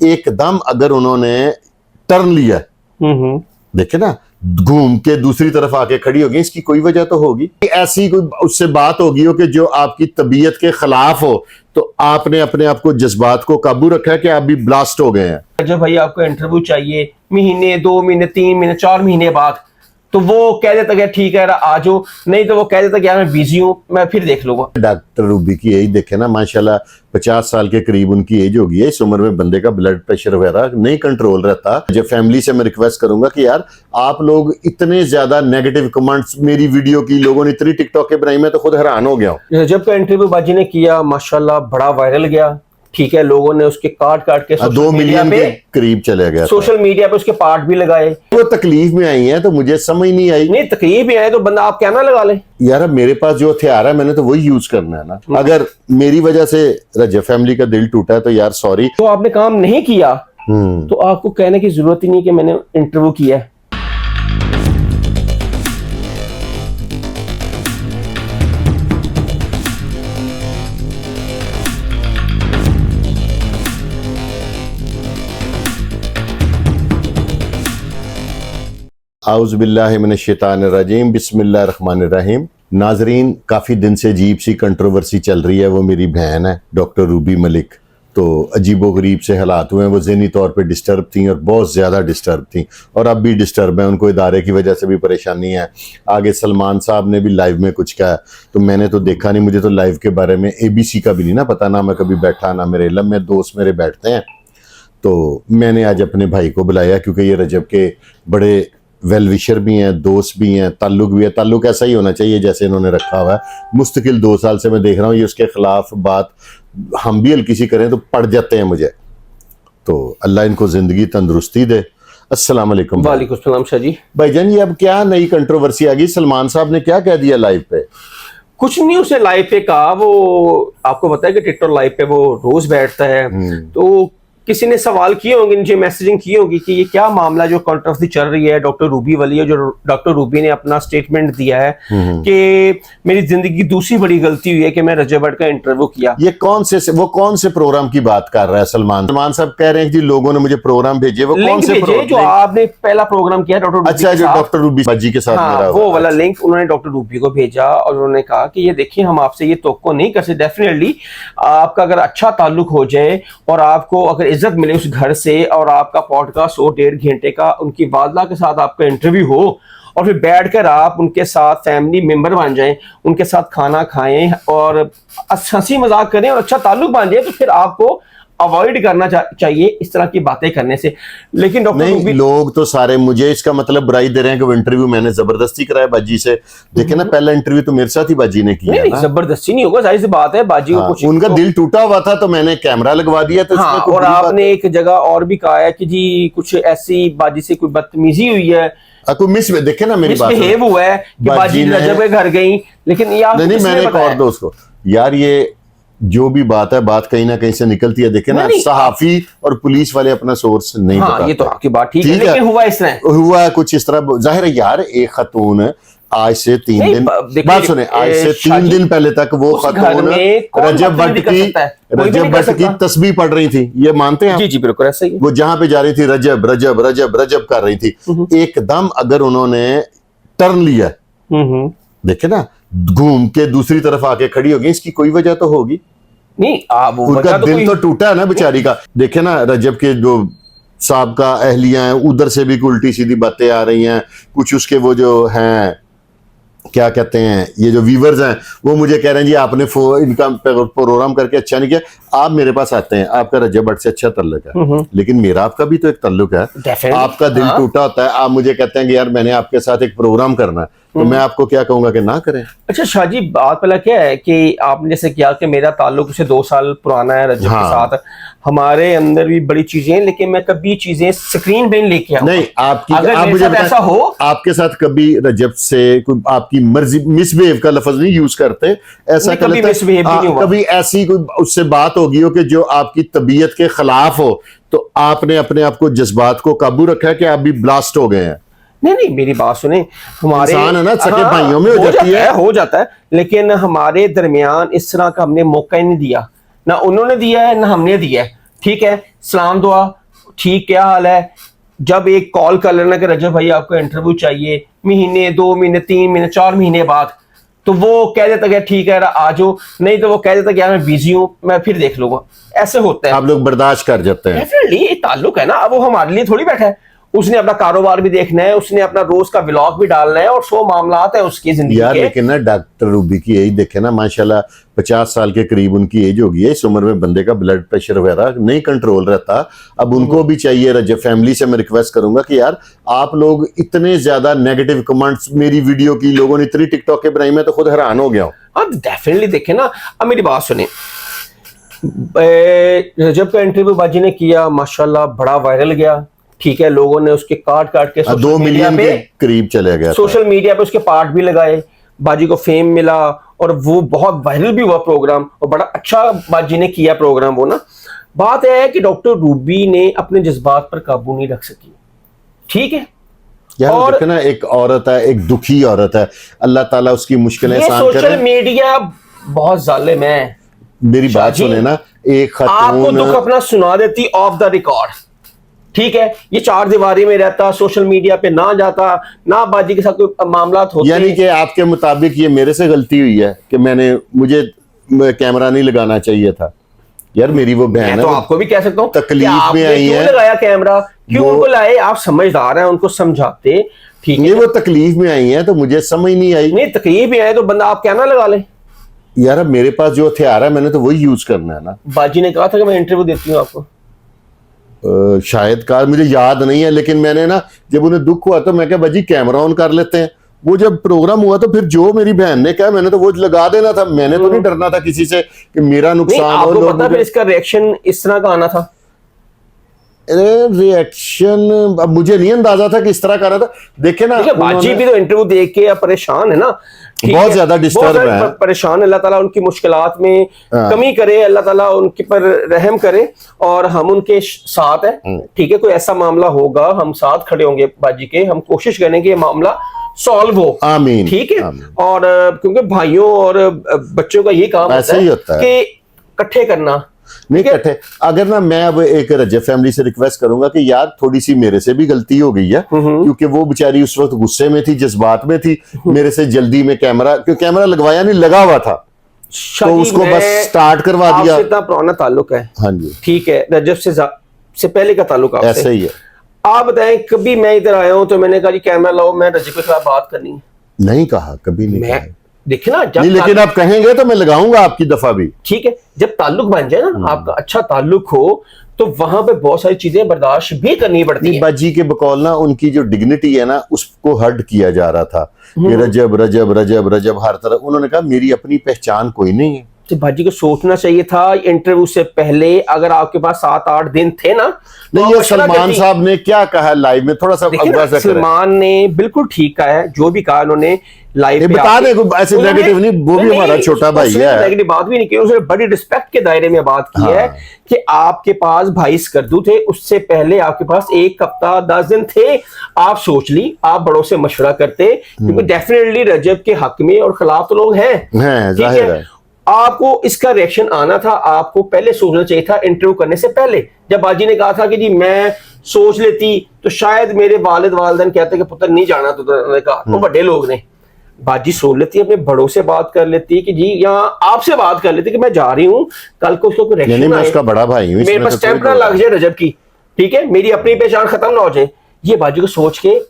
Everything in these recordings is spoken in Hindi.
एकदम अगर उन्होंने टर्न लिया, देखे ना, घूम के दूसरी तरफ आके खड़ी होगी, इसकी कोई वजह तो होगी। ऐसी कोई उससे बात होगी हो कि जो आपकी तबीयत के खिलाफ हो, तो आपने अपने आप को, जज्बात को काबू रखा है कि आप भी ब्लास्ट हो गए हैं। जब भाई आपको इंटरव्यू चाहिए महीने, 2 महीने, 3 महीने, 4 महीने बाद, तो वो कह देता कि ठीक है आ जाओ, नहीं तो वो कह देता कि यार मैं बिजी हूँ, मैं फिर देख लूंगा। डॉक्टर रूबी की एज देखे ना, माशाल्लाह 50 साल के करीब उनकी एज होगी है। इस उम्र में बंदे का ब्लड प्रेशर वगैरह नहीं कंट्रोल रहता। जब फैमिली से मैं रिक्वेस्ट करूंगा कि यार आप लोग इतने ज्यादा नेगेटिव कमेंट्स मेरी वीडियो की लोगों ने इतनी टिकटॉक के बनाई, मैं तो खुद हैरान हो गया हूँ। जब का इंटरव्यू बाजी ने किया माशाल्लाह बड़ा वायरल गया, ठीक है, लोगों ने उसके काट के 2 मिलियन के करीब चले गया, सोशल मीडिया पे उसके पार्ट भी लगाए। वो तकलीफ में आई है तो मुझे समझ नहीं आई। नहीं, तकलीफ में आए तो बंदा आप कैमरा लगा ले यार, अब मेरे पास जो हथियार है मैंने तो वही यूज करना है ना। अगर मेरी वजह से रजब फैमिली का दिल टूटा है तो यार सॉरी। तो आपने काम नहीं किया तो आपको कहने की जरूरत ही नहीं कि मैंने इंटरव्यू किया है। आउज़ुबिल्लाहि मिनश्शैतानिर्रजीम, बिस्मिल्लाहिर्रहमानिर्रहीम। नाजरीन, काफ़ी दिन से अजीब सी कंट्रोवर्सी चल रही है। वो मेरी बहन है डॉक्टर रूबी मलिक, तो अजीबो गरीब से हालात हुए हैं। वो ज़हनी तौर पे डिस्टर्ब थी और बहुत ज़्यादा डिस्टर्ब थी, और अब भी डिस्टर्ब है। उनको इदारे की वजह से भी परेशानी है। आगे सलमान साहब ने भी लाइव में कुछ कहा, तो मैंने तो देखा नहीं, मुझे तो लाइव के बारे में ABC का भी नहीं ना पता, ना मैं कभी बैठा ना मेरे इल्म में, दोस्त मेरे बैठते हैं। तो मैंने आज अपने भाई को बुलाया क्योंकि ये रजब के बड़े वेल विशर भी हैं, दोस्त भी हैं, ताल्लुक भी है। ताल्लुक ऐसा ही होना चाहिए जैसे इन्होंने रखा हुआ है। मुस्तकिल 2 साल से मैं देख रहा हूँ ये उसके खिलाफ बात हम भी हल्की सी करें तो पड़ जाते हैं मुझे। तो अल्लाह इनको जिंदगी तंदुरुस्ती दे। अस्सलाम वालेकुम। वालेकुम सलाम शाह जी। भाईजान, ये अब क्या नई कंट्रोवर्सी आ गई? सलमान साहब ने क्या कह दिया लाइव पे? कुछ नहीं उसने लाइव पे कहा। वो आपको पता है कि टिकटॉक लाइव पे वो रोज बैठता है, तो किसी ने सवाल किए होंगे, नीचे मैसेजिंग की होगी कि ये क्या मामला जो कंट्रोवर्सी चल रही है डॉक्टर रूबी वाली है। जो डॉक्टर रूबी ने अपना स्टेटमेंट दिया है कि मेरी जिंदगी की दूसरी बड़ी गलती हुई है कि मैं रजब भट्ट का इंटरव्यू किया। ये कौन से प्रोग्राम की बात कर रहा है सलमान साहब? कह रहे हैं कि लोगों ने मुझे प्रोग्राम भेजे। वो कौन से प्रोग्राम जो आपने पहला प्रोग्राम किया डॉक्टर? अच्छा, जो डॉक्टर रूबी जी के साथ मेरा वो वाला लिंक उन्होंने डॉक्टर रूबी को भेजा और उन्होंने कहा कि ये देखिए, हम आपसे ये तवक्को नहीं कर सकते। डेफिनेटली आपका अगर अच्छा ताल्लुक हो जाए और आपको अगर इज्जत मिले उस घर से, और आपका पॉडकास्ट हो 1.5 घंटे का, उनकी वालदा के साथ आपका इंटरव्यू हो, और फिर बैठकर आप उनके साथ फैमिली मेंबर बन जाएं, उनके साथ खाना खाएं और हंसी मजाक करें और अच्छा ताल्लुक बन जाए, तो फिर आपको अवॉइड करना चाहिए इस तरह की बातें करने से। लेकिन डॉक्टर नहीं, लोग तो सारे मुझे इसका मतलब बुराई दे रहे हैं कि वो इंटरव्यू मैंने जबरदस्ती कराया बाजी से। देखे ना, पहला इंटरव्यू तो मेरे साथ ही बाजी ने किया। नहीं, जबरदस्ती नहीं होगा, जाहिर सी बात है। बाजी को कुछ उनका दिल टूटा हुआ था तो मैंने कैमरा लगवा दिया। तो और आपने एक जगह और भी कहा है कि जी कुछ ऐसी बाजी से कोई बदतमीजी हुई है, कोई मिस में, देखे ना मेरी बात मिसबिहेव हुआ है कि बाजी रजब के घर गई। लेकिन यार नहीं, मैंने एक और दोस्त को, यार ये जो भी बात है, बात कहीं ना कहीं से निकलती है। देखे ना, सहाफी और पुलिस वाले अपना सोर्स नहीं बताते। ये तो आपकी बात ठीक है, लेकिन हुआ इस तरह, हुआ कुछ इस तरह। जाहिर है यार, एक खतून आज से 3 दिन बात सुने, आज से 3 दिन पहले तक वो खतून रजब भट्ट की तस्बीह पढ़ रही थी। ये मानते हैं? जी बिल्कुल ऐसा ही। वो जहां पे जा रही थी रजब रजब रजब रजब कर रही थी। एकदम अगर उन्होंने टर्न लिया, देखे ना, घूम के दूसरी तरफ आके खड़ी होगी, इसकी कोई वजह तो होगी। नहीं, उनका दिल तो टूटा है ना बेचारी का। देखे ना, रजब के जो साहब का अहलिया है, उधर से भी उल्टी सीधी बातें आ रही हैं। कुछ उसके वो जो हैं, क्या कहते हैं, ये जो व्यूवर्स हैं, वो मुझे कह रहे हैं जी आपने इनका प्रोग्राम करके अच्छा नहीं किया। आप मेरे पास आते हैं, आपका रजब भट्ट से अच्छा ताल्लुक है, लेकिन मेरा आपका भी तो एक ताल्लुक है। आपका दिल टूटा होता है, आप मुझे कहते हैं कि यार मैंने आपके साथ एक प्रोग्राम करना है, तो मैं आपको क्या कहूंगा कि ना करें। अच्छा शाह जी, बात पहला क्या है कि आपने जैसे किया कि मेरा ताल्लुक से 2 साल पुराना है रजब के साथ। हमारे अंदर भी बड़ी चीजें हैं, लेकिन मैं कभी चीजें स्क्रीन पे नहीं नहीं, आपकी अगर आप मुझे ऐसा हो, आपके साथ कभी रजब से कोई आपकी मर्जी मिसबिहेव का लफ्ज नहीं यूज करते। ऐसा कभी मिसबिहेव नहीं हुआ। कभी ऐसी कोई उससे बात होगी हो कि जो आपकी तबीयत के खिलाफ हो, तो आपने अपने आप को, जज्बात को काबू रखा है कि आप भी ब्लास्ट हो गए हैं। नहीं, मेरी बात सुने, हमारे इंसान है ना, सके भाइयों में हो जाता है, लेकिन हमारे दरमियान इस तरह का हमने मौका ही नहीं दिया, ना उन्होंने दिया है ना हमने दिया है। ठीक है, सलाम दुआ, ठीक, क्या हाल है, जब एक कॉल कर लेना कि रजब भाई आपको इंटरव्यू चाहिए, महीने 2 महीने 3 महीने 4 महीने बाद, तो वो कह देता कि ठीक है आ जाओ, नहीं तो वो कह देता कि यार मैं बिजी हूं, मैं फिर देख लूंगा। ऐसे होता है, आप लोग बर्दाश्त कर जाते हैं। डेफिनेटली ताल्लुक है ना। अब वो हमारे लिए थोड़ी बैठा है, उसने अपना कारोबार भी देखना है, उसने अपना रोज का व्लॉग भी डालना है और 100 मामलात है उसकी जिंदगी यार के। लेकिन ना डॉक्टर रूबी की एज देखे ना, माशाल्लाह 50 साल के करीब उनकी एज होगी है। इस उम्र में बंदे का ब्लड प्रेशर वगैरह नहीं कंट्रोल रहता। अब उनको भी चाहिए, रजब फैमिली से मैं रिक्वेस्ट करूंगा कि यार आप लोग इतने ज्यादा नेगेटिव कमेंट्स मेरी वीडियो की लोगों ने इतनी टिकटॉक के बनाई, मैं तो खुद हैरान हो गया हूँ। अब डेफिनेटली देखे ना, अब मेरी बात सुने, रजब का इंटरव्यू बाजी ने किया, माशाल्लाह बड़ा वायरल गया, ठीक है, लोगों ने उसके काट के 2 मिलियन के करीब चले गया, सोशल मीडिया पे उसके पार्ट भी लगाए, बाजी को फेम मिला और वो बहुत वायरल भी हुआ प्रोग्राम, और बड़ा अच्छा बाजी ने किया प्रोग्राम वो ना। बात यह है कि डॉक्टर रूबी ने अपने जज्बात पर काबू नहीं रख सकी, ठीक है। यार और देखो ना, एक औरत है, एक दुखी औरत है, अल्लाह ताला उसकी मुश्किलें ये आसान सोशल करे। मीडिया बहुत जालिम है। मेरी बात शाजी, सुने ना, एक आपको दुख खातून अपना सुना देती ऑफ द रिकॉर्ड, ठीक है, ये 4 दीवारी में रहता, सोशल मीडिया पे ना जाता, ना बाजी के साथ कोई मामला होते। यानी कि आपके मुताबिक ये मेरे से गलती हुई है कि मुझे कैमरा नहीं लगाना चाहिए था। यार मेरी वो बहन मैं है, तो वो आपको भी कह सकता हूँ तकलीफ में आई क्यों है, लगाया कैमरा, क्यों वो- उनको लाए, आप समझदार हैं, उनको समझाते, ठीक ये है। वो तकलीफ में आई है तो मुझे समझ नहीं आई। नहीं तकलीफ भी आए तो बंदा आप कैमरा लगा ले। यार अब मेरे पास जो हथियार है मैंने तो वही यूज करना है ना। बाजी ने कहा था कि मैं इंटरव्यू देती हूँ आपको, शायद कार मुझे याद नहीं है, लेकिन मैंने ना जब उन्हें दुख हुआ तो मैं क्या बाजी कैमरा ऑन कर लेते हैं। वो जब प्रोग्राम हुआ तो फिर जो मेरी बहन ने कहा मैंने तो वो लगा देना था। मैंने तो नहीं डरना था किसी से कि मेरा नहीं नुकसान हो। आपको लोग पता फिर इसका रिएक्शन इस तरह का आना था। रिएक्शन अब मुझे नहीं अंदाजा था कि इस तरह का रहा था। देखे ना, देखिए बाजी उन्होंने- भी तो इंटरव्यू देख के परेशान है ना, ठीक बहुत है? ज्यादा disturb बहुत ज्यादा है। परेशान, अल्लाह ताला उनकी मुश्किलात में हाँ। कमी करे, अल्लाह ताला उनके पर रहम करे और हम उनके साथ है, ठीक है। कोई ऐसा मामला होगा हम साथ खड़े होंगे बाजी के, हम कोशिश करेंगे ये मामला सॉल्व हो, आमीन, ठीक है। आमीन। और क्योंकि भाइयों और बच्चों का ये काम ऐसा ही होता है कि इकट्ठे करना, नहीं ठीक है? कट्ठे। अगर ना मैं अब एक रजब फैमिली से रिक्वेस्ट करूंगा कि यार थोड़ी सी मेरे से भी गलती हो गई है, क्योंकि वो बेचारी उस वक्त गुस्से में थी, जज्बात में थी, मेरे से जल्दी में कैमरा लगवाया नहीं, लगा हुआ था तो शादी उसको में बस स्टार्ट करवा दिया। आपसे इतना पुराना ताल्लुक है, हाँ जी, ठीक है, रजब से पहले का ताल्लुक आपसे। ऐसा ही है। आप बताएं, कभी मैं इधर आया हूं तो मैंने कहा जी कैमरा लाओ, मैं रजब के खिलाफ बात करनी है, नहीं कहा, कभी नहीं मैं कहा। देखे ना जब नहीं, लेकिन आप कहेंगे तो मैं लगाऊंगा आपकी दफा भी। ठीक है, जब ताल्लुक बन जाए ना, आपका अच्छा ताल्लुक हो तो वहां पे बहुत सारी चीजें बर्दाश्त भी करनी पड़ती नहीं, है। बाजी के बकौल ना उनकी जो डिग्निटी है ना उसको हर्ट किया जा रहा था कि रजब रजब रजब रजब हर तरफ। उन्होंने कहा मेरी अपनी पहचान कोई नहीं है। तो भाजी को सोचना चाहिए था इंटरव्यू से पहले, अगर आपके पास 7-8 दिन थे ना तो नहीं, आप ये मशवरा सलमान करती। साहब ने क्या कहा लाइव में, थोड़ा सा देखिए ना, अवगत करें। सलमान ने बिल्कुल ठीक कहा है, जो भी कहा उन्होंने लाइव पे बता आके। दें, ऐसे उन्होंने- नेगेटिव नहीं, वो भी हमारा छोटा भाई उसने है। नेगेटिव बात भी नहीं की, उसने बड़ी रिस्पेक्ट के दायरे में बात की हाँ। है कि आपके पास भाई स्कर्दू थे, उससे पहले आपके पास 1 हफ्ता 10 दिन थे, आप सोच ली, आप बड़ों से मशवरा करते, क्योंकि डेफिनेटली रजब के हक में और खिलाफ तो लोग हैं, ठीक जाहिर है। आपको इसका रिएक्शन आना था, आपको पहले सोचना चाहिए था इंटरव्यू करने से पहले। जब बाजी ने कहा था कि जी मैं सोच लेती तो शायद मेरे वालिद वालिदैन कहते कि पुत्र नहीं जाना, तो उन्होंने कहा तो बड़े लोग ने, बाजी सोच लेती, अपने बड़ों से बात कर लेती कि जी, यहाँ आपसे बात कर लेती कि मैं जा रही हूँ, कल को उसको कोई नहीं, रिएक्शन मैं आए, उसका बड़ा भाई हूँ, मेरे इसमें पास तो कोई स्टैंप ना दो लग जाए रजब की, ठीक है, मेरी अपनी पहचान खत्म ना हो जाए, ये बाजी को सोच के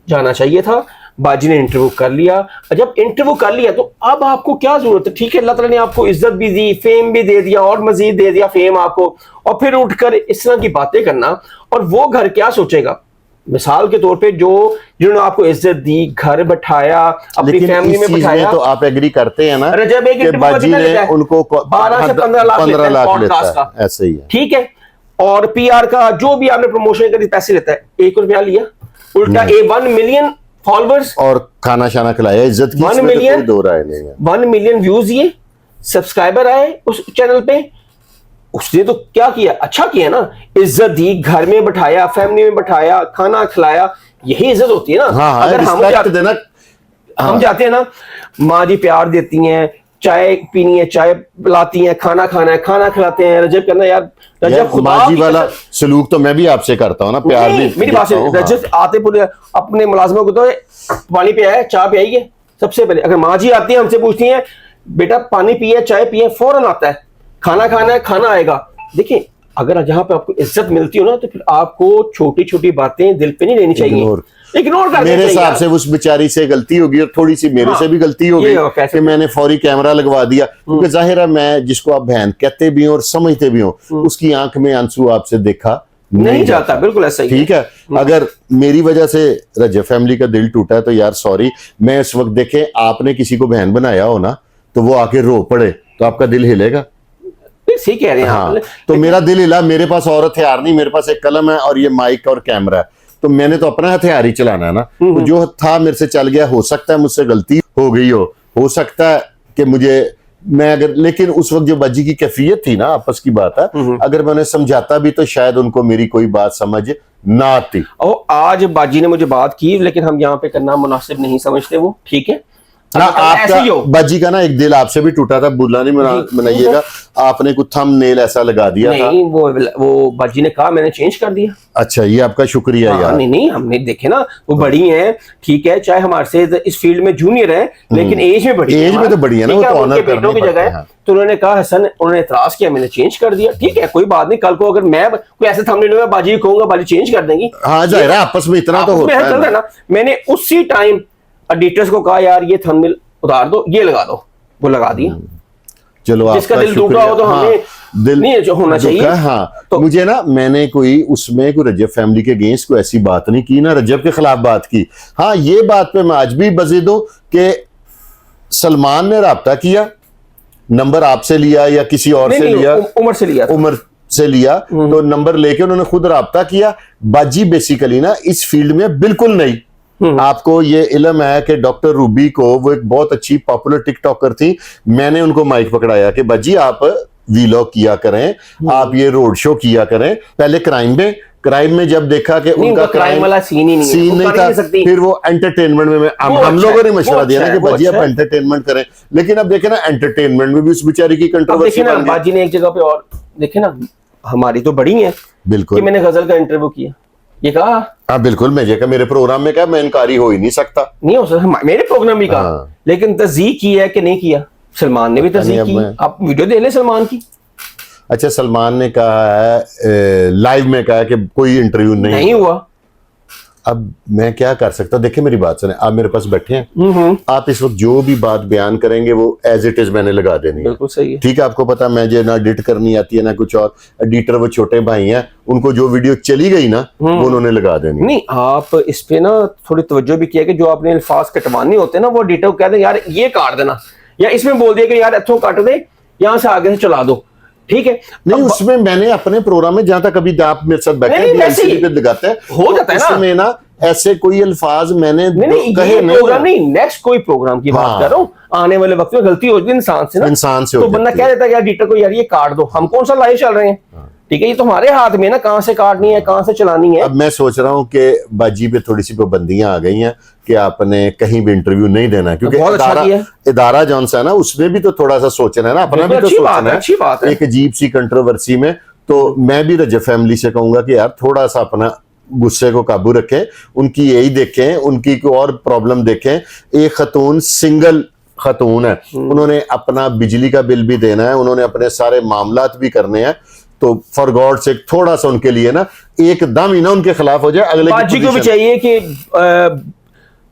जाना चाहिए था। बाजी ने इंटरव्यू कर लिया, और जब इंटरव्यू कर लिया तो अब आपको क्या जरूरत है, ठीक है, अल्लाह ताला ने आपको इज्जत भी दी, फेम भी दे दिया और मजीद दे दिया फेम आपको, और फिर उठकर इस तरह की बातें करना, और वो घर क्या सोचेगा। मिसाल के तौर पे जिन्होंने आपको इज्जत दी, घर बैठाया, अपनी लेकिन फैमिली इस में चीज बैठाया, में तो आप एग्री करते हैं ना रजब एक कि इंटरव्यू का बाजी कितना ने लेता है? उनको 12 से 15 लाख लेता है 15 लाख पॉडकास्ट लेता का, है, ऐसे ही है। ठीक है, और पीआर का जो भी आपने प्रमोशन करी पैसे लेता है, 1 रुपया लिया, उल्टा 1 मिलियन फॉलोअर्स और खाना शाना खिलाया, इज्जत की, 1 इसमें तो मिलियन कोई दो राय नहीं है। 1 मिलियन व्यूज, ये सब्सक्राइबर आए उस चैनल पे, उसने तो क्या किया, अच्छा किया ना, इज्जत दी, घर में बैठाया, फैमिली में बैठाया, खाना खिलाया, यही इज्जत होती है ना। हाँ, अगर रिस्पेक्ट देना। हम जाते हैं ना, माँ जी प्यार देती हैं, चाय पीनी है चाय पिलाती हैं, खाना खाना है खाना खिलाते हैं। रजब कहना यार रजब खुदा माँ जी की वाला कसम- सलूक तो मैं भी आपसे करता हूँ ना, प्यार भी मेरी बात देता हूँ, सुन, रजब आते पूरे अपने मुलाजमों को तो पानी पिया है, चाय पियाई है सबसे पहले। अगर माँ जी आती है हमसे पूछती हैं बेटा पानी पिए चाय पिए, फौरन आता है। खाना खाना है खाना आएगा। देखिए अगर जहां पे आपको इज्जत मिलती हो ना, तो फिर आपको छोटी छोटी बातें दिल पे नहीं लेनी चाहिए, इग्नोर कर मेरे हिसाब से उस बेचारी से गलती होगी और थोड़ी सी मेरे हाँ, से भी गलती ये होगी हो, कैसे कि मैंने फौरी कैमरा लगवा दिया, क्योंकि जाहिर है मैं जिसको आप बहन कहते भी हो और समझते भी हो, उसकी आंख में आंसू आपसे देखा नहीं जाता। बिल्कुल ऐसा ही है। ठीक है। अगर मेरी वजह से रजब फैमिली का दिल टूटा है तो यार सॉरी। मैं इस वक्त देखें, आपने किसी को बहन बनाया हो ना, तो वो आके रो पड़े तो आपका दिल हिलेगा। सही कह रहे हैं हाँ, आप। तो मेरा दिल हिला। मेरे पास और हथियार नहीं, मेरे पास एक कलम है और ये माइक और कैमरा है, तो मैंने तो अपना हथियार ही चलाना है ना। तो जो था मेरे से चल गया, हो सकता है मुझसे गलती हो गई हो सकता है कि मुझे मैं अगर, लेकिन उस वक्त जो बाजी की कैफियत थी ना, आपस की बात है, अगर मैं उन्हें समझाता भी तो शायद उनको मेरी कोई बात समझ ना आती। और आज बाजी ने मुझे बात की, लेकिन हम यहाँ पे करना मुनासिब नहीं समझते, वो ठीक है ना ऐसे ही हो। आपका बाजी का ना एक दिल आपसे भी टूटा था, बुला नहीं मनाइएगा। आपने कुछ थंबनेल ऐसा लगा दिया था। नहीं वो बाजी ने कहा, मैंने चेंज कर दिया। अच्छा, ये आपका शुक्रिया यार। नहीं हमने देखे ना, वो बड़ी हैं ठीक है, चाहे हमारे से इस फील्ड में जूनियर है, लेकिन एज में बड़ी एज में तो बड़ी है ना, वो तो ऑनर बेटों की जगह है। तो उन्होंने कहा हसन, उन्होंने एतराज किया, मैंने चेंज कर दिया। ठीक है कोई बात नहीं, कल को अगर मैं कोई ऐसे थंबनेल में बाजी को कहूंगा, बाजी चेंज कर देंगी। हाँ जाहिर है, आपस में इतना तो आपस में होता चल रहा है है ना। मैंने उसी टाइम एडिटर्स को कहा यार ये थंबनेल उतार दो, ये लगा दो, वो लगा दिया। चलो जिसका आपका दिल टूटा हो तो शुक्रिया। हमें दिल नहीं जो होना चाहिए। दुखा है, हाँ। तो मुझे ना, मैंने कोई उसमें कोई रजब फैमिली के अगेंस्ट कोई ऐसी बात नहीं की ना, रजब के खिलाफ बात की। हाँ, ये बात पे मैं आज भी बजिद हूं कि सलमान ने राब्ता किया, नंबर आपसे लिया या किसी और से लिया, उमर से लिया था। उमर से लिया, तो नंबर लेके उन्होंने खुद राब्ता किया। बाजी बेसिकली ना इस फील्ड में बिल्कुल नहीं। आपको ये इल्म है कि डॉक्टर रूबी को, वो एक बहुत अच्छी पॉपुलर टिकटॉकर थी, मैंने उनको माइक पकड़ाया कि बाजी आप वीलॉग किया करें, आप ये रोड शो किया करें। पहले क्राइम में जब देखा कि उनका क्राइम वाला सीन ही नहीं है, सीन वो नहीं कर था, नहीं सकती। फिर वो एंटरटेनमेंट में हम अच्छा लोगों ने है, मशवरा वो दिया ना अच्छा कि है, वो बाजी आप अच्छा है। एंटरटेनमेंट करें, लेकिन अब देखे ना एंटरटेनमेंट में भी उस बेचारी की अब कंट्रोवर्सी देखे ना बन गई। बाजी ने एक जगह पे और देखे ना, हमारी तो बड़ी है कि बिल्कुल, मैंने गजल का इंटरव्यू किया, ये कहा हाँ बिल्कुल, मैं ये मेरे प्रोग्राम में क्या मैं इनकारी हो ही नहीं सकता। नहीं हो सकता, मेरे प्रोग्राम भी कहा। हाँ। लेकिन तस्दीक की है कि नहीं किया, सलमान ने भी तस्दीक नहीं, की। अब आप वीडियो दे ले सलमान की। अच्छा, सलमान ने कहा है लाइव में कहा कि कोई इंटरव्यू नहीं हुआ। अब मैं क्या कर सकता, देखिए मेरी बात सुने, आप मेरे पास बैठे हैं, आप इस वक्त जो भी बात बयान करेंगे वो एज इट इज मैंने लगा देनी है। बिल्कुल सही है। ठीक है, आपको पता मैं जो ना एडिट करनी आती है ना कुछ और, एडिटर वो छोटे भाई हैं, उनको जो वीडियो चली गई ना वो उन्होंने लगा देनी। नहीं आप इस पे ना थोड़ी तवज्जो भी किया कि जो आपने अल्फाज कटवाने होते हैं ना, वो एडिटर को कह दे यार ये काट देना, या इसमें बोल दिया कि यार इथों काट दे, यहाँ से आगे से चला दो, ठीक है। नहीं, उसमें मैंने अपने प्रोग्राम में जहां तक अभी आप मेरे साथ बैठे नहीं, हैं वैसे ही। LCD पे लगाते हैं, हो जाता है ना। उसमें ना ऐसे कोई अल्फाज मैंने नहीं कहे ये नहीं प्रोग्राम नहीं, नेक्स्ट कोई प्रोग्राम की बात हाँ। कर रहा हूँ। आने वाले वक्त में गलती होती है इंसान से ना, इंसान से तो हो बंदा जाती कह है। देता है यार एडिटर को यार ये काट दो, हम कौन सा लाइव चल रहे हैं, ठीक है। ये तो हमारे हाथ में ना, कहाँ से काटनी है कहाँ से चलानी है। अब मैं सोच रहा हूँ कि बाजी पे थोड़ी सी पाबंदियां आ गई हैं कि आपने कहीं भी इंटरव्यू नहीं देना, क्योंकि बहुत अच्छा इदारा किया। इदारा जौन सा है ना, उसमें भी तो थोड़ा सा सोचना है ना, अपना भी तो अच्छी बात सोचना है, अच्छी बात है। एक अजीब सी कंट्रोवर्सी में। तो मैं भी रजब फैमिली से कहूंगा कि यार थोड़ा सा अपना गुस्से को काबू रखें, उनकी यही देखें, उनकी कोई और प्रॉब्लम देखें। एक खतून सिंगल खतून है, उन्होंने अपना बिजली का बिल भी देना है, उन्होंने अपने सारे मामलात भी करने हैं, तो फॉर गॉड से थोड़ा सा उनके लिए ना एकदम ही ना उनके खिलाफ हो जाए। अगले बाजी को भी चाहिए कि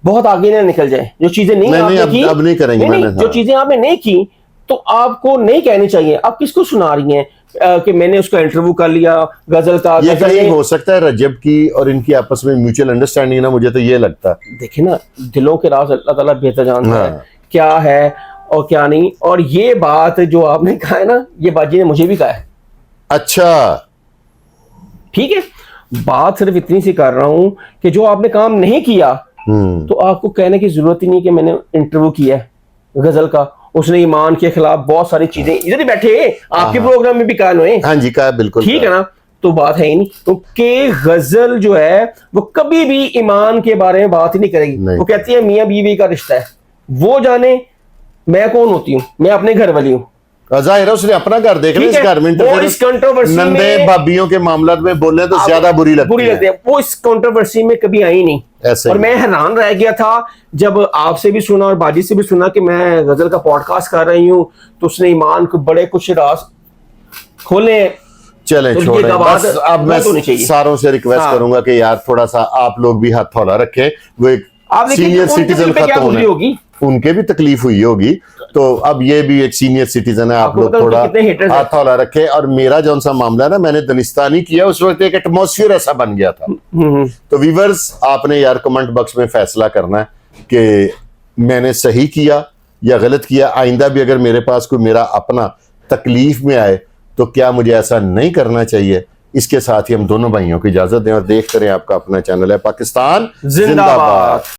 बहुत आगे ना निकल जाए, जो चीजें नहीं आपने की अब नहीं करेंगे मैंने, जो चीजें आपने नहीं की तो आपको नहीं कहनी चाहिए। आप किसको सुना रही हैं कि मैंने उसका इंटरव्यू कर लिया गजल का। ये गजल कहीं ने- हो सकता है रजब की और इनकी आपस में म्यूचुअल अंडरस्टैंडिंग ना, मुझे तो ये लगता है। देखिए ना, दिलों के राज अल्लाह ताला बेहतर जानता हाँ। है क्या है और क्या नहीं। और ये बात जो आपने कहा है ना, ये बाजी ने मुझे भी कहा है। अच्छा, ठीक है, बात सिर्फ इतनी सी कर रहा हूं कि जो आपने काम नहीं किया तो आपको कहने की जरूरत ही नहीं कि मैंने इंटरव्यू किया है गजल का। उसने ईमान के खिलाफ बहुत सारी चीजें, इधर ही बैठे आपके प्रोग्राम में भी कान हुए, हाँ जी, कहा बिल्कुल, ठीक है ना। तो बात है ही नहीं, क्योंकि गजल जो है वो कभी भी ईमान के बारे में बात ही नहीं करेगी। नहीं। वो कहती है मियां बीवी का रिश्ता है, वो जाने मैं कौन होती हूँ? मैं अपने घर वाली हूँ। जाहिर है उसने अपना घर देख लिया, ठीक इस है, घर में वो इस कंट्रोवर्सी नंदे में भाभियों के मामला में बोले तो ज्यादा बुरी लगती है। वो इस कंट्रोवर्सी में कभी आई नहीं। ऐसे और ही। मैं हैरान रह गया था जब आपसे भी सुना और बाजी से भी सुना कि मैं गजल का पॉडकास्ट कर रही हूँ, तो उसने ईमान को बड़े कुछ राज खोले। चलें तो ये छोड़ें, गवाह बस अब मैं होनी चाहिए। सारों से रिक्वेस्ट हाँ। करूंगा कि यार थोड़ा सा आप लोग भी हाथ हौला रखें। वो एक आप देखिए सीनियर उनके सिटीजन दिल पे क्या खत्म गुजरी होने, होगी। उनके भी तकलीफ हुई होगी, तो अब ये भी एक सीनियर सिटीजन है, आप आपको लोग पता है थोड़ा उनके कितने haters हैं? हाथ हौला रखें। और मेरा जौन सा मामला है ना, मैंने दनिस्तानी किया, उस वक्त एक एटमोस्फियर ऐसा बन गया था। तो व्यूअर्स, आपने यार कमेंट बॉक्स में फैसला करना है कि मैंने सही किया या गलत किया। आइंदा भी अगर मेरे पास कोई मेरा अपना तकलीफ में आए तो क्या मुझे ऐसा नहीं करना चाहिए। इसके साथ ही हम दोनों भाइयों को इजाजत दें और देखते रहें आपका अपना चैनल है पाकिस्तान जिंदाबाद।